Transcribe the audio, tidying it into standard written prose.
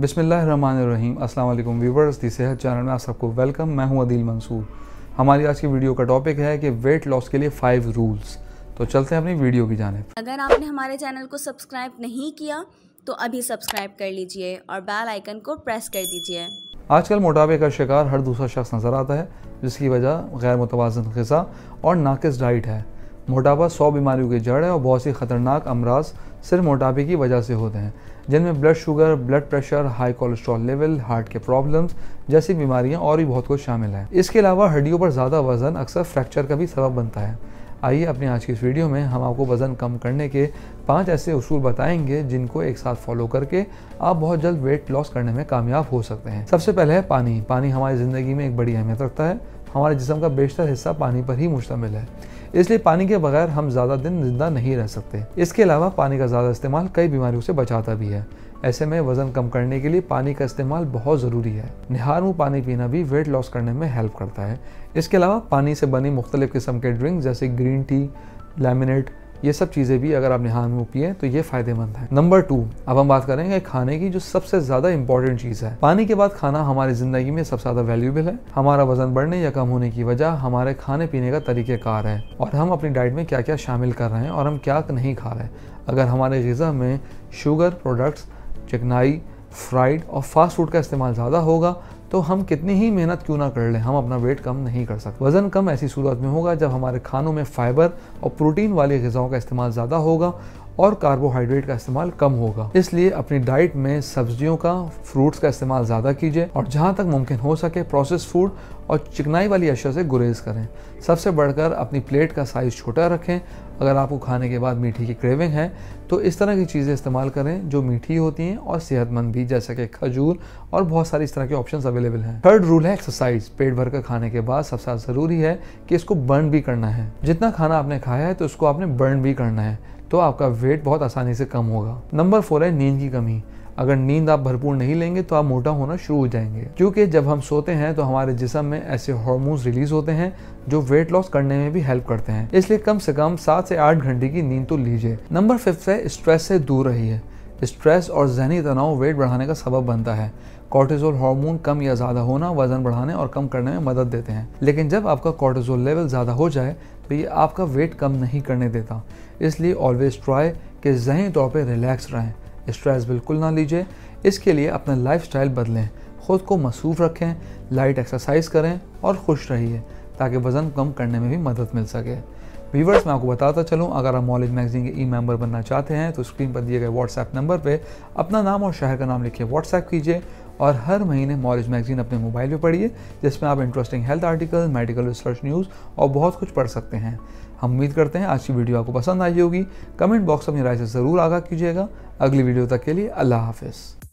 बिस्मिल्लाहिर्रहमानिर्रहीम। अस्सलाम वालेकुम व्यूवर्स, दी सेहत चैनल में आप सबको वेलकम। मैं हूं अदील मंसूर। हमारी आज की वीडियो का टॉपिक है कि वेट लॉस के लिए 5 रूल्स। तो चलते हैं अपनी वीडियो की जानिब। अगर आपने हमारे चैनल को सब्सक्राइब नहीं किया तो अभी सब्सक्राइब कर लीजिए और बेल आइकन को प्रेस कर दीजिए। आजकल मोटापे का शिकार हर दूसरा शख्स नज़र आता है, जिसकी वजह गैर मुतवाज़न ग़िज़ा और नाक़िस डाइट है। मोटापा 100 बीमारियों की जड़ है और बहुत सी ख़तरनाक अमराज सिर्फ मोटापे की वजह से होते हैं, जिनमें blood sugar, blood pressure, high cholesterol level, heart के प्रॉब्लम्स जैसी बीमारियां और भी बहुत कुछ शामिल है। इसके अलावा हड्डियों पर ज़्यादा वज़न अक्सर फ्रैक्चर का भी सबब बनता है। आइए अपनी आज की इस वीडियो में हम आपको वज़न कम करने के 5 ऐसे उसूल बताएंगे जिनको एक साथ फॉलो करके आप बहुत जल्द वेट लॉस करने में कामयाब हो सकते हैं। सबसे पहले है पानी। पानी हमारी ज़िंदगी में एक बड़ी अहमियत रखता है। हमारे जिस्म का बेशतर हिस्सा पानी पर ही मुश्तमिल है, इसलिए पानी के बगैर हम ज़्यादा दिन जिंदा नहीं रह सकते। इसके अलावा पानी का ज़्यादा इस्तेमाल कई बीमारियों से बचाता भी है। ऐसे में वज़न कम करने के लिए पानी का इस्तेमाल बहुत ज़रूरी है। निहार मुँह पानी पीना भी वेट लॉस करने में हेल्प करता है। इसके अलावा पानी से बनी मुख्तलिफ़ किस्म के ड्रिंक जैसे ग्रीन टी, लेमनेड, ये सब चीज़ें भी अगर आप निहार मुँह पिए तो ये फ़ायदेमंद है। नंबर 2, अब हम बात करेंगे खाने की, जो सबसे ज़्यादा इंपॉर्टेंट चीज़ है। पानी के बाद खाना हमारी ज़िंदगी में सबसे ज़्यादा वैल्यूबल है। हमारा वज़न बढ़ने या कम होने की वजह हमारे खाने पीने का तरीक़ेकार है और हम अपनी डाइट में क्या क्या शामिल कर रहे हैं और हम क्या नहीं खा रहे हैं। अगर हमारे ग़िज़ा में शुगर प्रोडक्ट्स, चिकनाई, फ्राइड और फास्ट फूड का इस्तेमाल ज़्यादा होगा तो हम कितनी ही मेहनत क्यों ना कर लें, हम अपना वेट कम नहीं कर सकते। वज़न कम ऐसी सूरत में होगा जब हमारे खानों में फाइबर और प्रोटीन वाली ग़िज़ाओं का इस्तेमाल ज़्यादा होगा और कार्बोहाइड्रेट का इस्तेमाल कम होगा। इसलिए अपनी डाइट में सब्जियों का, फ्रूट्स का इस्तेमाल ज़्यादा कीजिए और जहाँ तक मुमकिन हो सके प्रोसेस फूड और चिकनाई वाली अशिया से गुरेज करें। सबसे बढ़कर अपनी प्लेट का साइज़ छोटा रखें। अगर आपको खाने के बाद मीठी की क्रेविंग है तो इस तरह की चीज़ें इस्तेमाल करें जो मीठी होती हैं और सेहतमंद भी, जैसे कि खजूर और बहुत सारी इस तरह के ऑप्शंस अवेलेबल हैं। थर्ड रूल है एक्सरसाइज। पेट भर कर खाने के बाद सबसे ज़्यादा ज़रूरी है कि इसको बर्न भी करना है। जितना खाना आपने खाया है तो उसको आपने बर्न भी करना है, तो आपका वेट बहुत आसानी से कम होगा। नंबर 4 है नींद की कमी। अगर नींद आप भरपूर नहीं लेंगे तो आप मोटा होना शुरू हो जाएंगे, क्योंकि जब हम सोते हैं तो हमारे जिस्म में ऐसे हार्मोन्स रिलीज होते हैं जो वेट लॉस करने में भी हेल्प करते हैं। इसलिए कम से कम 7 से 8 घंटे की नींद तो लीजिए। नंबर 5 है स्ट्रेस से दूर रहिए। स्ट्रेस और ज़हनी तनाव वेट बढ़ाने का सबब बनता है। कोर्टिसोल हार्मोन कम या ज़्यादा होना वज़न बढ़ाने और कम करने में मदद देते हैं, लेकिन जब आपका कोर्टिसोल लेवल ज़्यादा हो जाए तो ये आपका वेट कम नहीं करने देता। इसलिए ऑलवेज ट्राई कि ज़हनी तौर पे रिलैक्स रहें, स्ट्रेस बिल्कुल ना लीजिए। इसके लिए अपना लाइफस्टाइल बदलें, ख़ुद को मसरूफ़ रखें, लाइट एक्सरसाइज करें और खुश रहिए ताकि वज़न कम करने में भी मदद मिल सके। व्यूवर्स, मैं आपको बताता चलूँ, अगर आप मॉलेज मैगज़ीन के मेंबर बनना चाहते हैं तो स्क्रीन पर दिए गए व्हाट्सएप नंबर पे अपना नाम और शहर का नाम लिख के व्हाट्सएप कीजिए और हर महीने मॉलेज मैगज़ीन अपने मोबाइल पे पढ़िए, जिसमें आप interesting health article, medical research news और बहुत कुछ पढ़ सकते हैं। हम उम्मीद करते हैं आज की वीडियो आपको पसंद आई होगी। कमेंट बॉक्स में अपनी राय से ज़रूर आगाह कीजिएगा। अगली वीडियो तक के लिए अल्लाह हाफ़िज़।